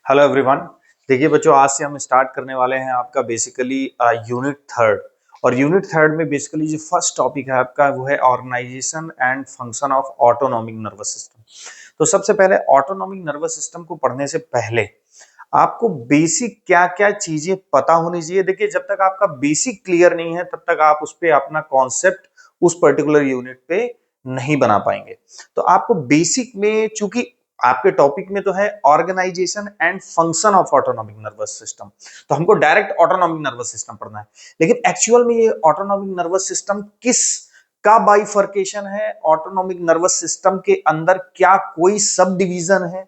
Hello everyone. देखिए बच्चों, आज से हम स्टार्ट करने वाले हैं आपका बेसिकली यूनिट थर्ड। और यूनिट थर्ड में बेसिकली जो फर्स्ट टॉपिक है आपका वो है organisation and function of autonomic nervous system. तो सबसे पहले ऑटोनॉमिक नर्वस सिस्टम को पढ़ने से पहले आपको बेसिक क्या क्या चीजें पता होनी चाहिए। देखिए, जब तक आपका बेसिक क्लियर नहीं है तब तक आप उस पर अपना कॉन्सेप्ट उस पर्टिकुलर यूनिट पे नहीं बना पाएंगे। तो आपको बेसिक में, चूंकि आपके टॉपिक में तो है organisation and function of autonomic nervous system, तो हमको डायरेक्ट ऑटोनॉमिक नर्वस सिस्टम पढ़ना है। लेकिन एक्चुअल में ये ऑटोनॉमिक नर्वस सिस्टम किस का बाइफर्केशन है, ऑटोनॉमिक नर्वस सिस्टम के अंदर क्या कोई सब डिवीजन है,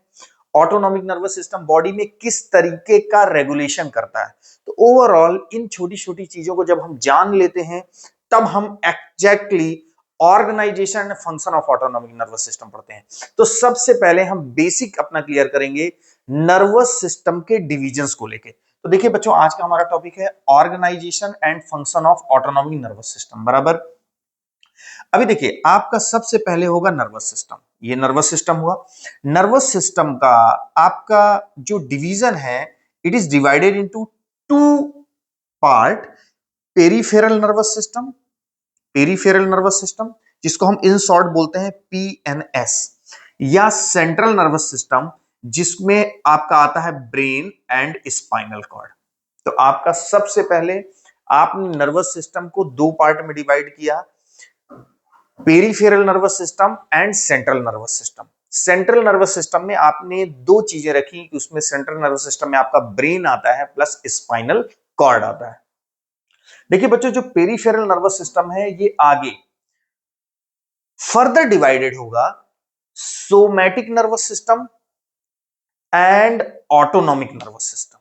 ऑटोनॉमिक नर्वस सिस्टम बॉडी में किस तरीके का रेगुलेशन करता है। तो ओवरऑल इन छोटी छोटी चीजों को जब हम जान लेते हैं तब हम exactly organisation and function of autonomic nervous system पढ़ते हैं। तो सबसे पहले हम बेसिक अपना क्लियर करेंगे नर्वस सिस्टम के डिविजन्स को लेके। तो देखिए बच्चों, आज का हमारा टॉपिक है organisation and function of autonomic nervous system, बराबर। अभी देखिए, आपका सबसे पहले होगा नर्वस सिस्टम। ये नर्वस सिस्टम हुआ। नर्वस सिस्टम का आपका जो डिवीजन है, it is divided into two part. Peripheral nervous system, peripheral nervous system जिसको हम इन शॉर्ट बोलते हैं पीएनएस, या सेंट्रल नर्वस सिस्टम जिसमें आपका आता है ब्रेन एंड स्पाइनल कॉर्ड। तो आपका सबसे पहले आपने नर्वस सिस्टम को दो पार्ट में डिवाइड किया, peripheral nervous system and central nervous system. Central nervous system में आपने दो चीजें रखी कि उसमें सेंट्रल नर्वस सिस्टम में आपका ब्रेन आता है प्लस स्पाइनल कॉर्ड आता है। देखिए बच्चों, जो पेरिफेरल नर्वस सिस्टम है ये आगे फर्दर डिवाइडेड होगा somatic nervous system and autonomic nervous system.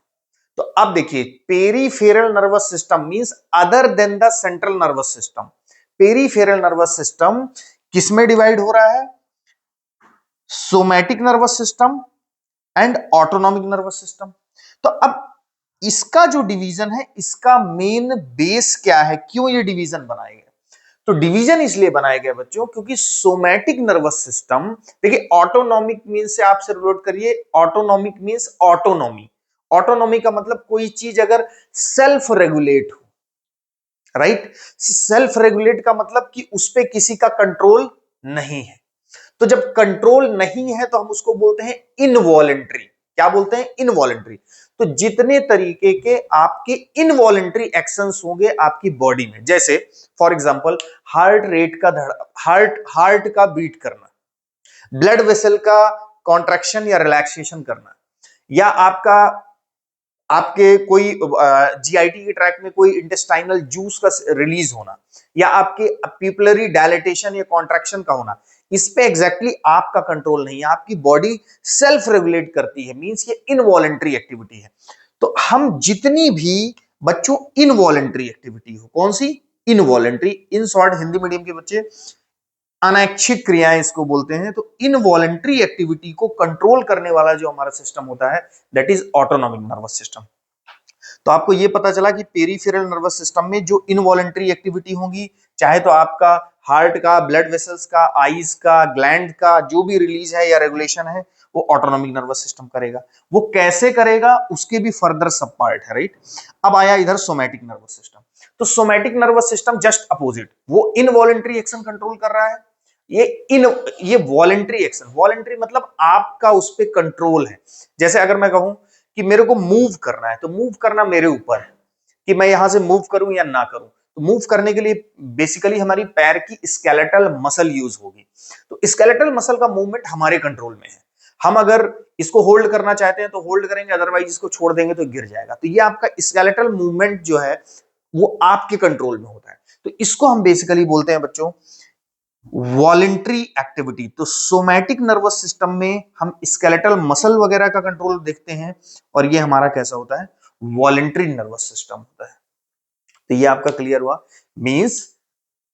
तो अब देखिए, peripheral nervous system means other than the central nervous system. Peripheral nervous system किसमें डिवाइड हो रहा है? Somatic nervous system and autonomic nervous system. तो अब इसका जो डिवीजन है, इसका मेन बेस क्या है, क्यों ये डिवीजन बनाए गए? तो डिवीजन इसलिए बनाया गया बच्चों क्योंकि सोमैटिक नर्वस सिस्टम, देखिए ऑटोनॉमिक मींस से आपसे रिलेट करिए, ऑटोनॉमिक मींस ऑटोनॉमी। ऑटोनॉमी का मतलब कोई चीज अगर सेल्फ रेगुलेट हो, राइट। सेल्फ रेगुलेट का मतलब कि उस पे किसी का कंट्रोल नहीं है। तो जब कंट्रोल नहीं है तो हम उसको बोलते हैं इनवॉलेंट्री। क्या बोलते हैं? इनवॉलेंट्री। तो जितने तरीके के आपके इनवॉलेंट्री एक्शंस होंगे आपकी बॉडी में, जैसे फॉर एग्जांपल हार्ट रेट का हार्ट का बीट करना, ब्लड वेसल का कॉन्ट्रैक्शन या रिलैक्सेशन करना, या आपके कोई जीआईटी के ट्रैक में कोई इंटेस्टाइनल जूस का रिलीज होना, या आपके पिपलरी डायलेटेशन या कॉन्ट्रैक्शन का होना, इस पे एग्जैक्टली आपका कंट्रोल नहीं है। आपकी बॉडी सेल्फ रेगुलेट करती है, मींस ये इनवॉलेंट्री एक्टिविटी है। तो हम जितनी भी बच्चों इनवॉलेंट्री एक्टिविटी हो, कौन सी? Involuntary. In short Hindi medium के बच्चे अनैच्छिक क्रियाएं इसको बोलते हैं। तो इनवॉलेंट्री एक्टिविटी को कंट्रोल करने वाला जो हमारा सिस्टम होता है, that is autonomic nervous system. तो आपको यह पता चला कि पेरिफेरल नर्वस सिस्टम में जो इनवॉलेंट्री एक्टिविटी होगी, चाहे तो आपका हार्ट का, ब्लड वेसल्स का, आईज का, ग्लैंड का जो भी रिलीज है या रेगुलेशन है, वो ऑटोनॉमिक नर्वस सिस्टम करेगा। वो कैसे करेगा उसके भी फर्दर सब पार्ट है, राइट। अब आया इधर सोमैटिक नर्वस सिस्टम। तो somatic nervous system just opposite, वो इनवॉलेंट्री एक्शन कंट्रोल कर रहा है। ये इन ये वॉलेंट्री एक्शन, वॉलेंट्री मतलब आपका उस पर कंट्रोल है। जैसे अगर मैं कहूं कि मेरे को मूव करना है, तो मूव करना मेरे ऊपर है कि मैं यहां से मूव करूं या ना करूं। तो मूव करने के लिए बेसिकली हमारी पैर की स्केलेटल मसल यूज होगी। तो स्केलेटल मसल का मूवमेंट हमारे कंट्रोल में है। हम अगर इसको होल्ड करना चाहते हैं तो होल्ड करेंगे, अदरवाइज इसको छोड़ देंगे तो गिर जाएगा। तो ये आपका स्केलेटल मूवमेंट जो है वो आपके कंट्रोल में होता है। तो इसको हम बेसिकली बोलते हैं बच्चों वॉलेंट्री एक्टिविटी। तो सोमैटिक नर्वस सिस्टम में हम स्केलेटल मसल वगैरह का कंट्रोल देखते हैं, और ये हमारा कैसा होता है? वॉलेंट्री नर्वस सिस्टम होता है। तो ये आपका क्लियर हुआ। Means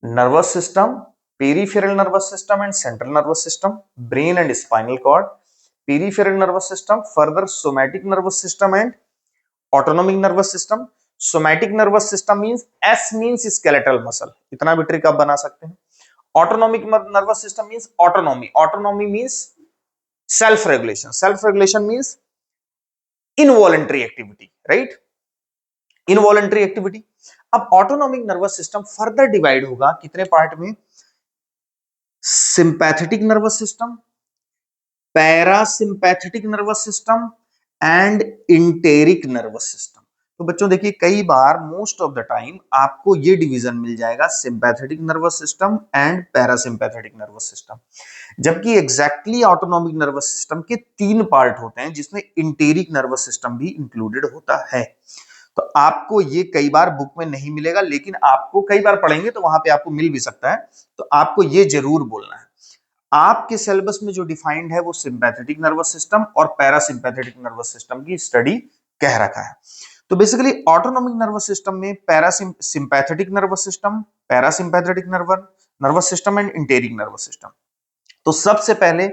nervous system, peripheral nervous system and central nervous system, brain and spinal cord, peripheral nervous system, further somatic nervous system and autonomic nervous system. Somatic nervous system means S means skeletal muscle, इतना भी trick आप बना सकते हैं। Autonomic nervous system means autonomy, autonomy means self regulation, self regulation means involuntary activity, right, involuntary activity. अब autonomic nervous system further divide होगा कितने part में, sympathetic nervous system, parasympathetic nervous system and enteric nervous system. तो बच्चों देखिए कई बार most of the time आपको ये डिवीजन मिल जाएगा, sympathetic nervous system and parasympathetic nervous system, जबकि एग्जैक्टली ऑटोनॉमिक नर्वस सिस्टम के 3 पार्ट होते हैं जिसमें इंटेरिक नर्वस सिस्टम भी इंक्लूडेड होता है। तो आपको ये कई बार बुक में नहीं मिलेगा, लेकिन आपको कई बार पढ़ेंगे तो वहां पे आपको मिल भी सकता है, तो आपको ये जरूर बोलना है। आपके सिलेबस में जो डिफाइंड है वो सिंपैथेटिक नर्वस सिस्टम और पैरासिम्पैथेटिक नर्वस सिस्टम की स्टडी कह रखा है। तो बेसिकली ऑटोनॉमिक नर्वस सिस्टम में parasympathetic nervous system, parasympathetic nervous system and enteric nervous system. तो सबसे पहले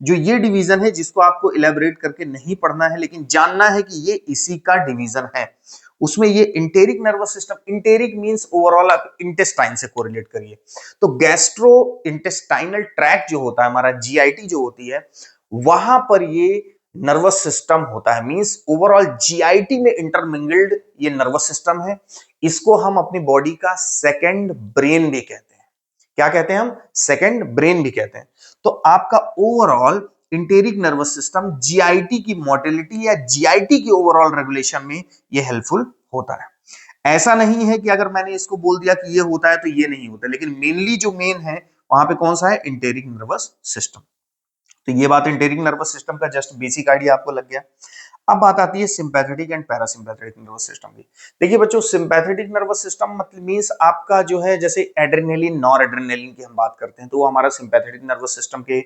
जो ये डिवीजन है जिसको आपको इलेबोरेट करके नहीं पढ़ना है लेकिन जानना है कि ये इसी का डिवीजन है, उसमें ये enteric nervous system, enteric means overall आप इंटेस्टाइन से कोरिलेट करिए, तो गैस्ट्रो इंटेस्टाइनल ट्रैक्ट जो होता है हमारा, जीआईटी जो होती है, वहां पर ये नर्वस सिस्टम होता है, मींस ओवरऑल जीआईटी में इंटरमिंगल्ड ये नर्वस सिस्टम है। इसको हम अपनी बॉडी का सेकंड ब्रेन भी कहते हैं। क्या कहते हैं हम, सेकंड ब्रेन भी कहते हैं। तो आपका overall enteric nervous system GIT की मोटिलिटी या जीआईटी की ओवरऑल रेगुलेशन में ये हेल्पफुल होता है। ऐसा नहीं है कि अगर मैंने इसको बोल दिया कि ये होता है तो ये नहीं होता, लेकिन मेनली जो मेन है वहां पे कौन सा है, इंटेरिक नर्वस सिस्टम। तो ये बात इंटेरिक नर्वस सिस्टम का जस्ट बेसिक आइडिया आपको लग गया। अब बात आती है sympathetic and parasympathetic nervous system की। देखिए बच्चों, सिंपैथेटिक नर्वस सिस्टम मतलब मींस आपका जो है, जैसे एड्रेनलिन, नॉर एड्रेनलिन की हम बात करते हैं तो वो हमारा सिंपैथेटिक नर्वस सिस्टम के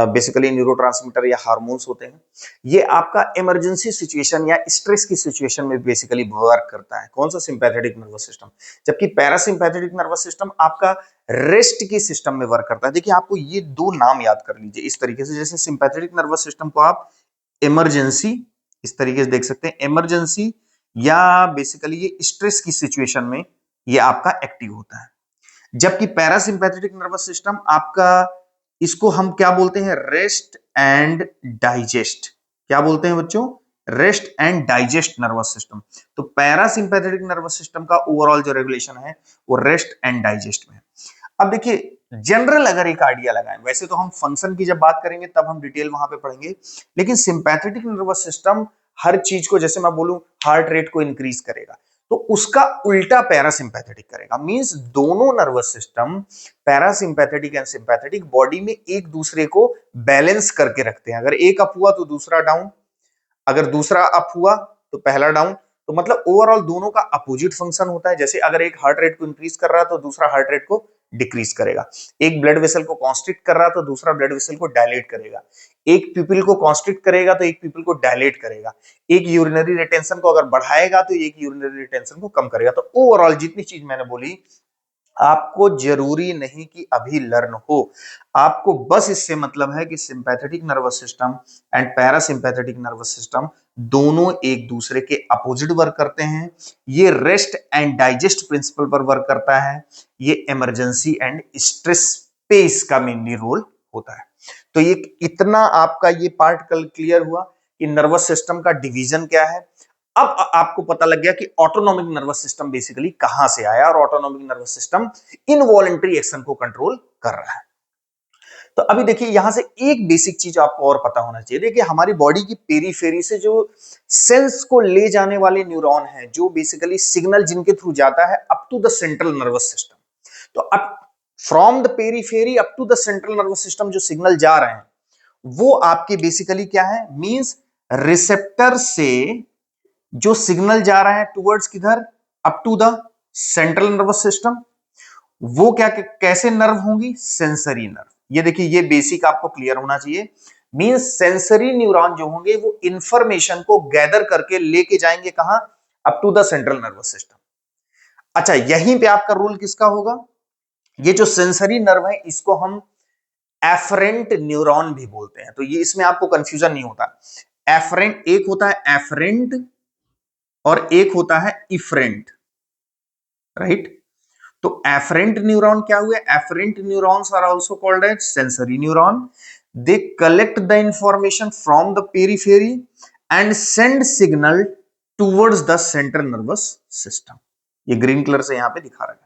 बेसिकली न्यूरोट्रांसमीटर या हार्मोन्स होते हैं। ये आपका इमरजेंसी सिचुएशन या स्ट्रेस की सिचुएशन में बेसिकली वर्क करता है, कौन सा, सिंपैथेटिक नर्वस सिस्टम। जबकि पैरासिम्पैथेटिक नर्वस सिस्टम आपका रेस्ट की सिस्टम में वर्क करता है। देखिए आपको ये 2 नाम याद कर लीजिए इस तरीके से, जैसे सिंपैथेटिक नर्वस सिस्टम को आप इमरजेंसी इस तरीके से देख सकते हैं, इमरजेंसी या बेसिकली ये स्ट्रेस की सिचुएशन में ये आपका एक्टिव होता है। जबकि पैरासिम्पैथेटिक नर्वस सिस्टम आपका, इसको हम क्या बोलते हैं, रेस्ट एंड डाइजेस्ट। क्या बोलते हैं बच्चों, rest and digest nervous system. तो पैरासिम्पैथेटिक नर्वस सिस्टम का ओवरऑल जो रेगुलेशन है वो रेस्ट एंड डाइजेस्ट में है। अब देखिए जनरल अगर एक आइडिया लगाएं, वैसे तो हम फंक्शन की जब बात करेंगे तब हम डिटेल वहां पे पढ़ेंगे, लेकिन सिंपैथेटिक नर्वस सिस्टम हर चीज को, जैसे मैं बोलूं हार्ट रेट को इंक्रीज करेगा, तो उसका उल्टा पैरासिम्पैथेटिक करेगा। मींस दोनों nervous system, parasympathetic and sympathetic, body में एक दूसरे को बैलेंस करके रखते हैं। अगर एक अप हुआ तो दूसरा डाउन, अगर दूसरा अप हुआ तो पहला डाउन। तो मतलब ओवरऑल दोनों का अपोजिट फंक्शन होता है। जैसे अगर एक हार्ट रेट को इंक्रीज कर रहा है तो दूसरा हार्ट रेट को डिक्रीज करेगा, एक ब्लड वेसल को कॉन्स्ट्रिक्ट कर रहा है तो दूसरा ब्लड वेसल को डायलेट करेगा, एक पीपल को कॉन्स्ट्रिक्ट करेगा तो एक पीपल को डायलेट करेगा, एक यूरिनरी रिटेंशन को अगर बढ़ाएगा तो एक यूरिनरी रिटेंशन को कम करेगा। तो ओवरऑल जितनी चीज मैंने बोली, आपको जरूरी नहीं कि अभी लर्न हो, आपको बस इससे मतलब है कि sympathetic nervous system and parasympathetic nervous system दोनों एक दूसरे के अपोजिट वर्क करते हैं। ये रेस्ट एंड डाइजेस्ट प्रिंसिपल पर वर्क करता है, ये इमरजेंसी एंड स्ट्रेस पे इसका मेनली रोल होता है। तो ये इतना आपका ये पार्ट कल क्लियर हुआ कि नर्वस सिस्टम का डिवीजन क्या है। अब आपको पता लग गया कि ऑटोनॉमिक नर्वस सिस्टम बेसिकली कहां से आया, और autonomic nervous system involuntary action को कंट्रोल कर रहा है। तो अभी देखिए यहां से एक बेसिक चीज आपको और पता होना चाहिए। देखिए हमारी बॉडी की पेरीफेरी से जो सेंस को ले जाने वाले न्यूरॉन हैं, जो बेसिकली सिग्नल जिनके थ्रू जाता है up to the central nervous system, तो अब from the periphery up to the central nervous system जो सिग्नल जा रहे हैं वो आपके बेसिकली क्या है, मींस रिसेप्टर से जो सिग्नल जा रहा है टुवर्ड्स किधर, up to the central nervous system, वो क्या कैसे नर्व होंगी, सेंसरी नर्व। ये देखिए ये बेसिक आपको क्लियर होना चाहिए। मींस सेंसरी न्यूरॉन जो होंगे वो इंफॉर्मेशन को गैदर करके लेके जाएंगे कहां, up to the central nervous system. अच्छा यहीं पे आपका रोल किसका होगा, ये जो सेंसरी नर्व है इसको हम एफरेंट न्यूरॉन भी बोलते हैं। तो ये इसमें आपको कंफ्यूजन नहीं होता। एफरेंट एक होता है एफरेंट और एक होता है इफरेंट, राइट। तो एफरेंट न्यूरॉन क्या हुए, efferent neurons are also called as sensory neuron. They collect the information from the periphery and send signal towards the central nervous system. ये ग्रीन कलर से यहां पे दिखा रखा है,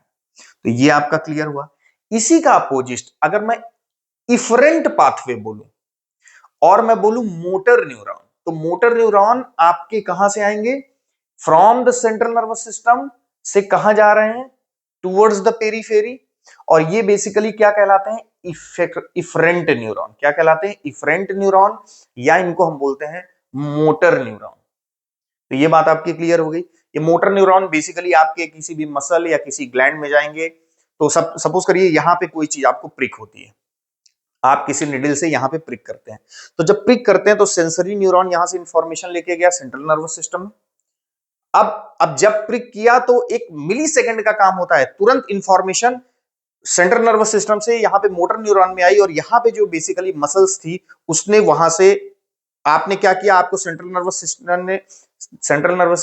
तो ये आपका क्लियर हुआ। इसी का अपोजिट अगर मैं इफरेंट पाथवे बोलूं और मैं बोलूं मोटर न्यूरॉन, तो मोटर न्यूरॉन आपके कहां से आएंगे, from the central nervous system से कहां जा रहे हैं, टूवर्ड्स द पेरीफेरी, और ये बेसिकली क्या कहलाते हैं, इफरेंट न्यूरॉन। क्या कहलाते हैं, इफरेंट न्यूरॉन, या इनको हम बोलते हैं मोटर न्यूरॉन। तो ये बात आपकी क्लियर हो गई। ये मोटर न्यूरॉन बेसिकली आपके किसी भी मसल या किसी ग्लैंड में जाएंगे, तो सपोज करिए यहां पे कोई चीज आपको प्रिक होती है, आप किसी निडल से यहां पे प्रिक करते हैं, तो जब प्रिक करते हैं तो सेंसरी न्यूरॉन यहां से इंफॉर्मेशन लेके गया सेंट्रल नर्वस सिस्टम में। अब जब प्रिक किया तो एक मिली सेकेंड का काम होता है, तुरंत इंफॉर्मेशन सेंट्रल नर्वस सिस्टम से यहां पे मोटर न्यूरॉन में आई, और यहां पे जो बेसिकली मसल्स थी उसने वहां से, आपने क्या किया, आपको सेंट्रल नर्वस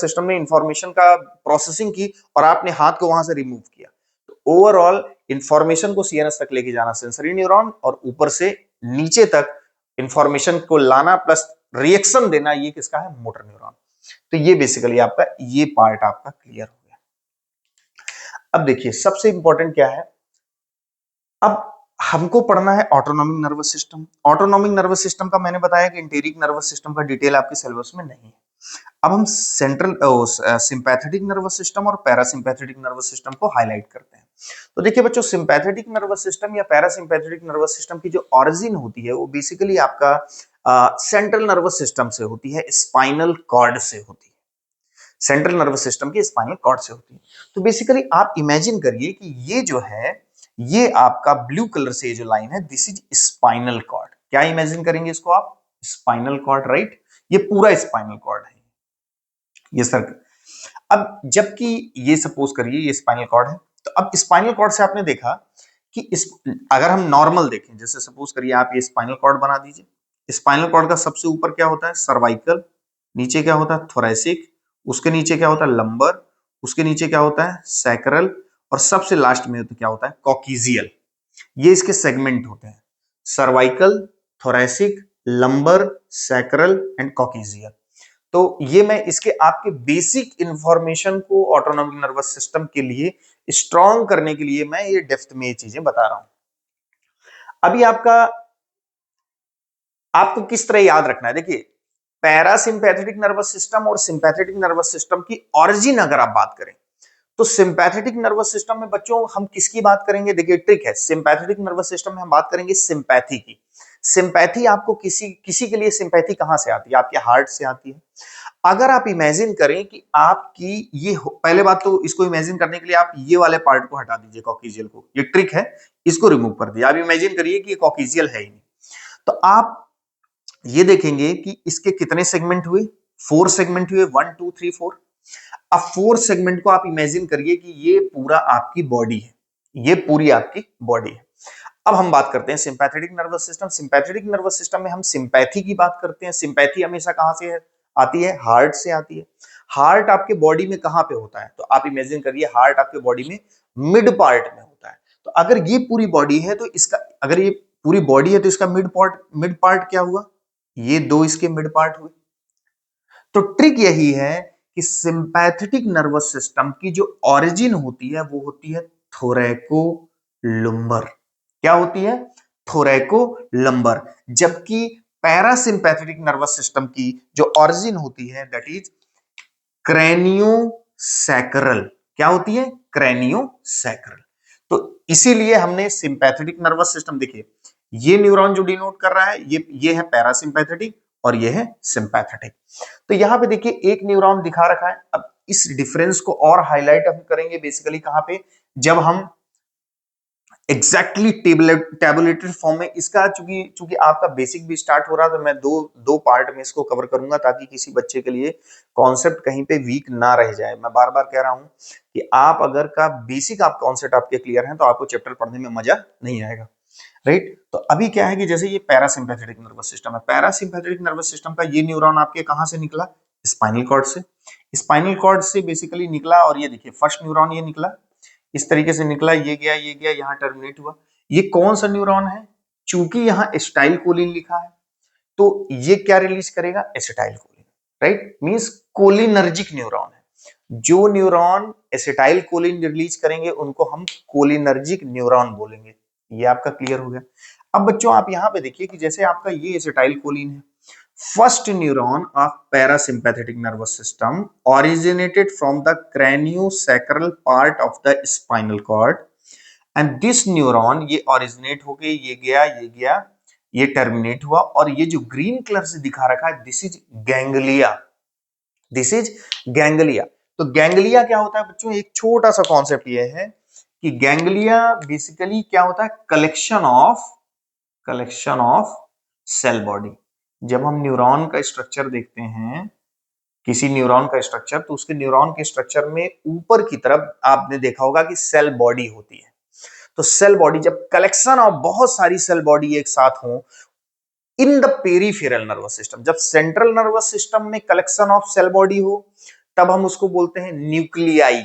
सिस्टम ने इंफॉर्मेशन का प्रोसेसिंग की और आपने हाथ को वहां से रिमूव किया। तो ओवरऑल इंफॉर्मेशन को सीएनएस तक लेके जाना सेंसरी न्यूरॉन, और ऊपर से नीचे तक इंफॉर्मेशन को लाना प्लस रिएक्शन देना, ये किसका है, मोटर न्यूरॉन। तो ये बेसिकली आपका ये पार्ट आपका क्लियर हो गया। अब देखिए सबसे इंपॉर्टेंट क्या है, अब हमको पढ़ना है autonomic nervous system. Autonomic nervous system का मैंने बताया कि इंटेरिक नर्वस सिस्टम का डिटेल आपके सिलेबस में नहीं है। अब हम सेंट्रल सिंपैथेटिक नर्वस सिस्टम और पैरासिम्पैथेटिक नर्वस सिस्टम को हाईलाइट करते हैं। तो देखिए बच्चों, सिंपैथेटिक नर्वस सिस्टम या पैरासिम्पैथेटिक नर्वस सिस्टम की जो ऑरिजिन होती है वो बेसिकली आपका सेंट्रल नर्वस सिस्टम से होती है, स्पाइनल कॉर्ड से होती है, सेंट्रल नर्वस सिस्टम की स्पाइनल कॉर्ड से होती है। तो बेसिकली आप इमेजिन करिए कि ये जो है, ये आपका ब्लू कलर से जो लाइन है, दिस इज स्पाइनल कॉर्ड। क्या इमेजिन करेंगे इसको आप, स्पाइनल कॉर्ड, राइट। ये पूरा स्पाइनल कॉर्ड है, ये सर्कल। अब जबकि ये सपोज करिए ये स्पाइनल कॉर्ड है, तो अब स्पाइनल कॉर्ड से आपने देखा कि इस, अगर हम नॉर्मल देखें, जैसे सपोज करिए आप ये स्पाइनल कॉर्ड बना दीजिए, स्पाइनल कॉर्ड का सबसे ऊपर क्या होता है, सर्वाइकल, नीचे क्या होता है, थोरैसिक, उसके नीचे क्या होता है, लंबर, उसके नीचे क्या होता है, सैक्रल, और सबसे लास्ट में तो क्या होता है, कॉकिजियल। ये इसके सेगमेंट होते हैं, cervical, thoracic, lumbar, sacral and coccygeal. तो ये मैं इसके आपके बेसिक इंफॉर्मेशन को ऑटोनॉमिक नर्वस सिस्टम के लिए स्ट्रॉन्ग करने के लिए मैं ये डेप्थ में ये चीजें बता रहा हूं। अभी आपको किस तरह याद रखना है, देखिए पैरासिम्पैथेटिक नर्वस सिस्टम और सिंपैथेटिक नर्वस सिस्टम की ऑरिजिन अगर आप बात करें, तो सिंपैथेटिक नर्वस सिस्टम में बच्चों हम किसकी बात करेंगे, देखिए ट्रिक है, सिंपैथेटिक नर्वस सिस्टम में हम बात करेंगे सिंपैथी की। सिंपैथी आपको किसी किसी के लिए सिंपैथी कहां से आती है, आपके हार्ट से आती है। अगर आप इमेजिन करें कि आपकी ये पहले बात तो इसको इमेजिन करने के लिए आप ये वाले पार्ट को हटा दीजिए, कॉकिजियल को, ये ट्रिक है, इसको रिमूव कर दिया। आप इमेजिन करिए कि ये कॉकिजियल है ही नहीं, तो आप ये देखेंगे कि इसके कितने सेगमेंट हुए, 4 सेगमेंट हुए, 1 2 3 4। अब 4 सेगमेंट को आप इमेजिन करिए कि ये पूरा आपकी बॉडी है, ये पूरी आपकी बॉडी है। अब हम बात करते हैं sympathetic nervous system. Sympathetic nervous system में हम सिंपैथी की बात करते हैं। सिंपैथी हमेशा कहां से है, आती है, हार्ट से आती है। हार्ट आपके बॉडी में कहां पे होता है, तो आप इमेजिन करिए हार्ट आपके बॉडी में मिड पार्ट में होता है। तो अगर ये पूरी बॉडी है तो इसका, अगर ये पूरी बॉडी है तो इसका मिड पार्ट क्या हुआ, ये दो इसके मिड पार्ट हुए। तो ट्रिक यही है कि सिंपैथेटिक नर्वस सिस्टम की जो ओरिजिन होती है वो होती है थोरैकोलुम्बर। क्या होती है, थोरैकोलुम्बर। जबकि पैरासिम्पैथेटिक नर्वस सिस्टम की जो ओरिजिन होती है दैट इज क्रैनियोसैक्रल। क्या होती है, क्रैनियोसैक्रल। तो इसीलिए हमने सिंपैथेटिक नर्वस सिस्टम, देखिए ये न्यूरॉन जो डिनोट कर रहा है ये है पैरासिम्पैथेटिक और ये है सिंपैथेटिक। तो यहां पे देखिए एक न्यूरॉन दिखा रखा है। अब इस डिफरेंस को और हाईलाइट हम करेंगे बेसिकली कहां पे, जब हम एग्जैक्टली टेबुलेटेड फॉर्म में इसका, चूंकि चूंकि आपका बेसिक भी स्टार्ट हो रहा है, तो मैं दो पार्ट में इसको कवर करूंगा ताकि किसी बच्चे के लिए कॉन्सेप्ट कहीं पे वीक ना रह जाए। मैं बार बार कह रहा हूं कि आप अगर का बेसिक आप कॉन्सेप्ट आपके क्लियर हैं तो आपको चैप्टर पढ़ने में मजा नहीं आएगा, राइट। तो अभी क्या है कि जैसे ये पैरासिम्पैथेटिक नर्वस सिस्टम है, पैरासिम्पैथेटिक नर्वस सिस्टम का ये न्यूरॉन आपके कहां से निकला, स्पाइनल कॉर्ड से। स्पाइनल कॉर्ड से बेसिकली निकला, और ये देखिए फर्स्ट न्यूरॉन ये निकला, इस तरीके से निकला, ये गया यहाँ टर्मिनेट हुआ। ये कौन सा न्यूरॉन है, चूंकि यहाँ एसिटाइल कोलिन लिखा है तो ये क्या रिलीज करेगा, acetyl choline. Right, means cholinergic neuron है। जो न्यूरॉन एसिटाइल कोलिन रिलीज करेंगे उनको हम कोलिनर्जिक न्यूरॉन बोलेंगे। ये आपका क्लियर हो गया। अब बच्चों आप यहां पे देखिए कि जैसे आपका ये एसिटाइल कोलिन है, first neuron of parasympathetic nervous system originated from the craniosacral part of the spinal cord and this neuron ये ओरिजिनेट होके ये गया, ये टर्मिनेट हुआ, और ये जो ग्रीन कलर से दिखा रखा है this is ganglia, this is ganglia. तो गैंग्लिया क्या होता है बच्चों, एक छोटा सा कॉन्सेप्ट ये है कि गैंग्लिया बेसिकली क्या होता है, कलेक्शन ऑफ सेल बॉडी। जब हम न्यूरॉन का स्ट्रक्चर देखते हैं, किसी न्यूरॉन का स्ट्रक्चर, तो उसके न्यूरॉन के स्ट्रक्चर में ऊपर की तरफ आपने देखा होगा कि सेल बॉडी होती है। तो सेल बॉडी जब कलेक्शन ऑफ बहुत सारी सेल बॉडी एक साथ हो in the peripheral nervous system, जब सेंट्रल नर्वस सिस्टम में कलेक्शन ऑफ सेल बॉडी हो तब हम उसको बोलते हैं न्यूक्लियाई,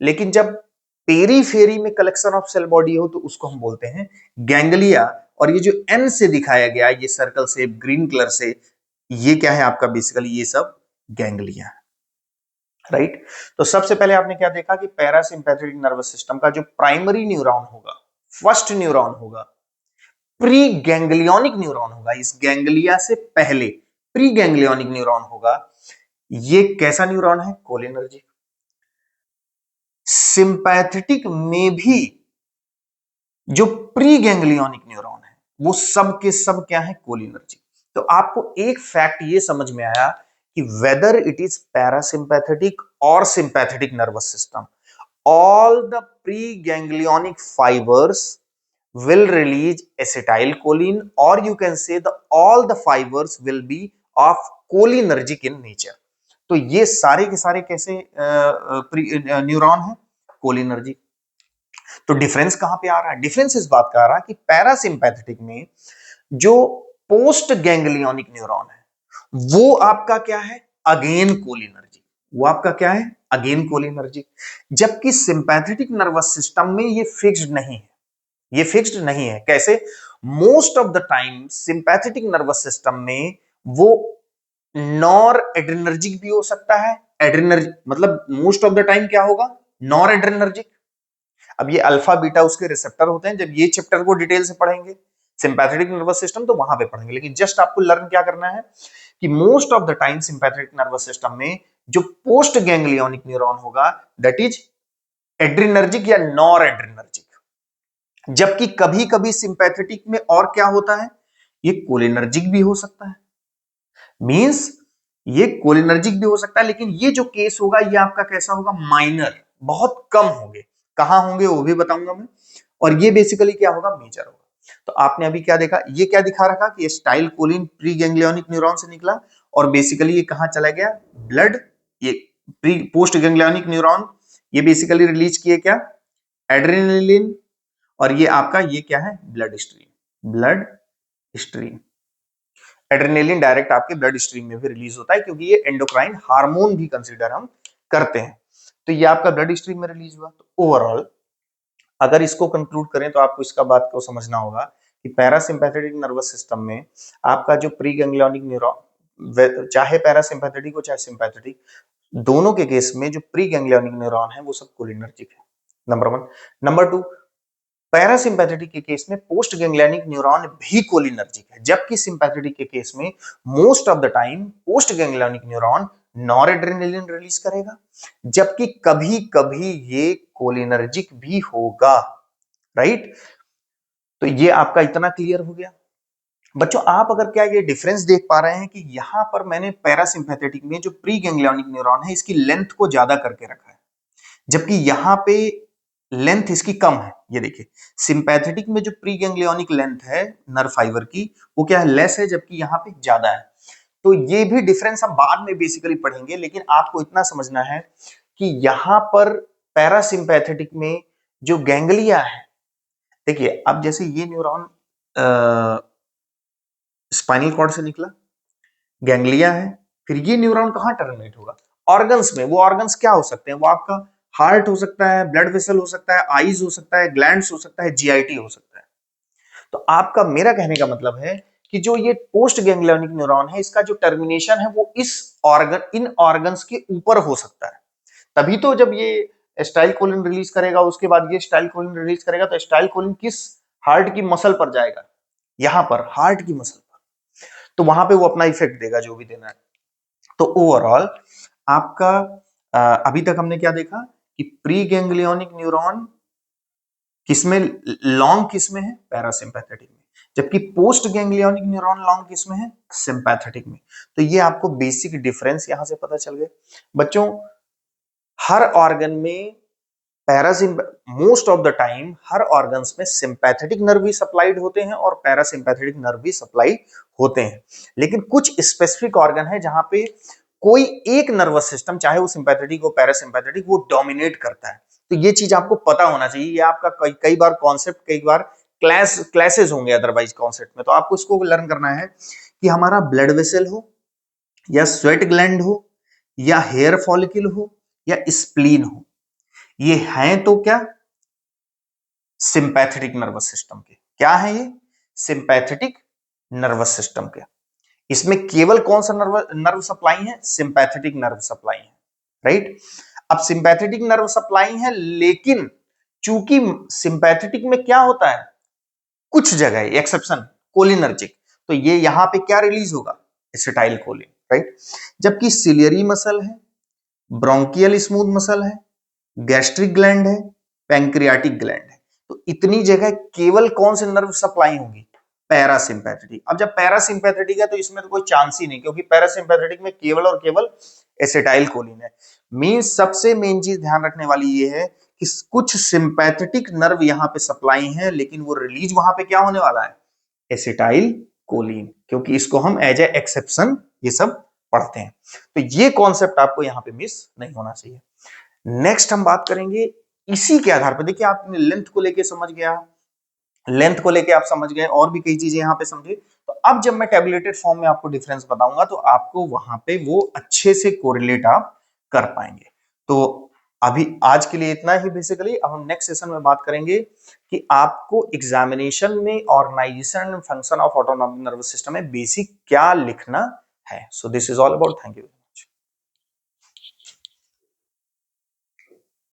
लेकिन जब पेरीफेरी में कलेक्शन ऑफ सेल बॉडी हो तो उसको हम बोलते हैं गैंग्लिया। और ये जो एन से दिखाया गया ये सर्कल से ग्रीन कलर से, ये क्या है आपका, बेसिकली ये सब गैंग्लिया, राइट। तो सबसे पहले आपने क्या देखा कि पैरासिम्पैथेटिक नर्वस सिस्टम का जो प्राइमरी न्यूरॉन होगा, फर्स्ट न्यूरॉन होगा, प्री गैंग्लियोनिक न्यूरॉन होगा। इस गैंग्लिया से पहले प्री गैंग्लियोनिक न्यूरॉन होगा। ये कैसा न्यूरॉन है, कोलिनर्जिक। सिंपैथेटिक में भी जो प्री गैंग्लियोनिक न्यूरॉन है वो सब के सब क्या है, कोलिनर्जिक। तो आपको एक फैक्ट ये समझ में आया कि वेदर इट इज पैरासिम्पैथेटिक और sympathetic nervous system, all the preganglionic fibers will release acetylcholine, or you can say all the fibers will be of cholinergic in nature। तो ये सारे के सारे कैसे न्यूरॉन है, कोलिनर्जिक। तो डिफरेंस कहां पे आ रहा है, डिफरेंस इस बात का आ रहा है कि पैरासिम्पैथेटिक में जो पोस्ट गैंग्लियोनिक न्यूरॉन है वो आपका क्या है, अगेन कोलिनर्जिक। वो आपका क्या है, अगेन कोलिनर्जिक। जबकि सिंपैथेटिक नर्वस सिस्टम में ये फिक्स्ड नहीं है, ये फिक्स्ड नहीं है। कैसे, most of the time sympathetic nervous system में वो नॉर एड्रेनर्जिक भी हो सकता है, एड्रेनर्जिक मतलब मोस्ट ऑफ द टाइम क्या होगा, नॉर एड्रेनर्जिक। अब ये अल्फा बीटा उसके रिसेप्टर होते हैं, जब ये चैप्टर को डिटेल से पढ़ेंगे सिंपैथेटिक नर्वस सिस्टम तो वहां पे पढ़ेंगे, लेकिन जस्ट आपको लर्न क्या करना है कि most of the time sympathetic nervous system में जो पोस्ट गैंग्लियोनिक न्यूरॉन होगा दैट इज एड्रेनर्जिक या नॉर एड्रेनर्जिक। जबकि कभी कभी सिंपैथेटिक में और क्या होता है, ये कोलिनर्जिक भी हो सकता है, मींस ये कोलिनर्जिक भी हो सकता है, लेकिन ये जो केस होगा ये आपका कैसा होगा, माइनर, बहुत कम होंगे। कहां होंगे वो भी बताऊंगा मैं। और ये बेसिकली क्या होगा, मेजर होगा। तो आपने अभी क्या देखा, ये क्या दिखा रखा कि acetyl choline pre ganglionic neuron से निकला और बेसिकली ये कहां चला गया, ब्लड, ये प्री पोस्ट गैंग्लियोनिक न्यूरॉन ये बेसिकली रिलीज किए क्या, एड्रेनलिन, और ये आपका ये क्या है, blood stream, blood stream. Adrenaline direct आपके ब्लड स्ट्रीम में भी रिलीज होता है क्योंकि ये एंडोक्राइन हार्मोन भी कंसीडर हम करते हैं। तो ये आपका ब्लड स्ट्रीम में रिलीज हुआ। तो ओवरऑल अगर इसको कंक्लूड करें तो आपको इसका बात को समझना होगा कि पैरासिम्पैथेटिक नर्वस सिस्टम में आपका जो प्री गैंग्लियोनिक न्यूरॉन, चाहे पैरासिम्पैथेटिक हो चाहे सिंपैथेटिक, दोनों के केस में जो प्री गैंग्लियोनिक न्यूरॉन है वो सब कोलिनर्जिक है, number one. Number two, parasympathetic के केस में पोस्ट गैंग्लियोनिक न्यूरॉन भी कोलिनर्जिक है, जबकि सिंपैथेटिक के केस में most of the time post ganglionic neuron noradrenaline release करेगा, जबकि कभी कभी ये कोलिनर्जिक भी होगा, राइट। तो ये आपका इतना क्लियर हो गया। बच्चों आप अगर क्या ये डिफरेंस देख पा रहे हैं कि यहां पर मैंने पैरासिम्पैथेटिक में जो प्री गैंग्लियोनिक न्यूरॉन है इसकी लेंथ को ज्यादा करके रखा है, जबकि यहां पे लेंथ इसकी कम है। ये देखिए सिंपैथेटिक में जो प्री गैंग्लियोनिक लेंथ है नर्व फाइबर की वो क्या है, लेस है, जबकि यहां पे ज्यादा है। तो ये भी डिफरेंस हम बाद में बेसिकली पढ़ेंगे, लेकिन आपको इतना समझना है कि यहां पर पैरासिम्पैथेटिक में जो गैंग्लिया है, देखिए अब जैसे ये न्यूरॉन स्पाइनल कॉर्ड से निकला, गैंग्लिया है, फिर ये न्यूरॉन कहां टर्मिनेट होगा, ऑर्गन्स में। वो ऑर्गन्स क्या हो सकते हैं, वो आपका हार्ट हो सकता है, ब्लड वेसल हो सकता है, आईज हो सकता है, ग्लैंड्स हो सकता है, जीआईटी हो सकता है। तो आपका, मेरा कहने का मतलब है कि जो ये पोस्ट गैंग्लियोनिक न्यूरॉन है इसका जो टर्मिनेशन है वो इस ऑर्गन, इन ऑर्गन्स के ऊपर हो सकता है। तभी तो जब ये एसिटाइल कोलिन रिलीज करेगा, उसके बाद ये एसिटाइल कोलिन रिलीज करेगा, तो एसिटाइल कोलिन किस हार्ट की मसल पर जाएगा, यहां पर हार्ट की मसल पर, तो वहां पे वो अपना इफेक्ट देगा जो भी देना है। तो ओवरऑल आपका अभी तक हमने क्या देखा कि प्री गैंग्लियोनिक न्यूरॉन किसमें लॉन्ग, किसमें है, पैरासिम्पैथेटिक में, जबकि पोस्ट गैंग्लियोनिक न्यूरॉन लॉन्ग किसमें है, सिंपैथेटिक में। तो ये आपको बेसिक डिफरेंस यहां से पता चल गए बच्चों। हर ऑर्गन में most of the time her organs में सिंपैथेटिक नर्व भी सप्लाइड होते हैं और पैरासिम्पैथेटिक नर्व भी सप्लाई होते हैं, लेकिन कुछ स्पेसिफिक ऑर्गन है जहां पे कोई एक नर्वस सिस्टम, चाहे वो सिंपैथेटिक हो पैरासिम्पैथेटिक, वो डोमिनेट करता है। तो ये चीज आपको पता होना चाहिए। ये आपका कई बार कॉन्सेप्ट, कई बार क्लासेस होंगे अदरवाइज कॉन्सेप्ट में, तो आपको इसको लर्न करना है कि हमारा ब्लड वेसल हो या स्वेट ग्लैंड हो या हेयर फॉलिकल हो या स्प्लीन हो, ये हैं तो क्या, सिंपैथेटिक नर्वस सिस्टम के। क्या है ये, सिंपैथेटिक नर्वस सिस्टम के। इसमें केवल कौन सा नर्व सप्लाई है, सिंपैथेटिक नर्व सप्लाई है, राइट। अब सिंपैथेटिक नर्व सप्लाई है, लेकिन चूंकि सिंपैथेटिक में क्या होता है, कुछ जगह एक्सेप्शन कोलिनर्जिक, तो ये यहां पे क्या रिलीज होगा, एसिटाइल कोलिन, राइट। जबकि सिलियरी मसल है, ब्रोंकियल स्मूथ मसल है, गैस्ट्रिक ग्लैंड है, पैंक्रियाटिक ग्लैंड है, तो इतनी जगह केवल कौन से नर्व सप्लाई होंगी, पैरासिम्पैथेटिक। अब जब पैरासिम्पैथेटिक है तो इसमें तो कोई चांस ही नहीं, क्योंकि पैरासिम्पैथेटिक में केवल और केवल एसिटाइल कोलिन है। मींस सबसे मेन चीज ध्यान रखने वाली ये है कि कुछ सिंपैथेटिक नर्व यहां पे सप्लाई है, लेकिन वो रिलीज वहां पे क्या होने वाला है, एसिटाइल कोलिन, क्योंकि इसको हम एज ए एक्सेप्शन ये सब पढ़ते हैं। तो ये कॉन्सेप्ट आपको यहां पे मिस नहीं होना चाहिए। नेक्स्ट हम बात करेंगे इसी के आधार पर। देखिए आपने लेंथ को लेके समझ गया, लेंथ को लेके आप समझ गए, और भी कई चीजें यहां पे समझे। तो अब जब मैं टेबुलेटेड फॉर्म में आपको डिफरेंस बताऊंगा तो आपको वहां पे वो अच्छे से कोरिलेट आप कर पाएंगे। तो अभी आज के लिए इतना ही बेसिकली। अब हम नेक्स्ट सेशन में बात करेंगे कि आपको एग्जामिनेशन में organisation and function of autonomic nervous system में बेसिक क्या लिखना है। So this is all about, thank you.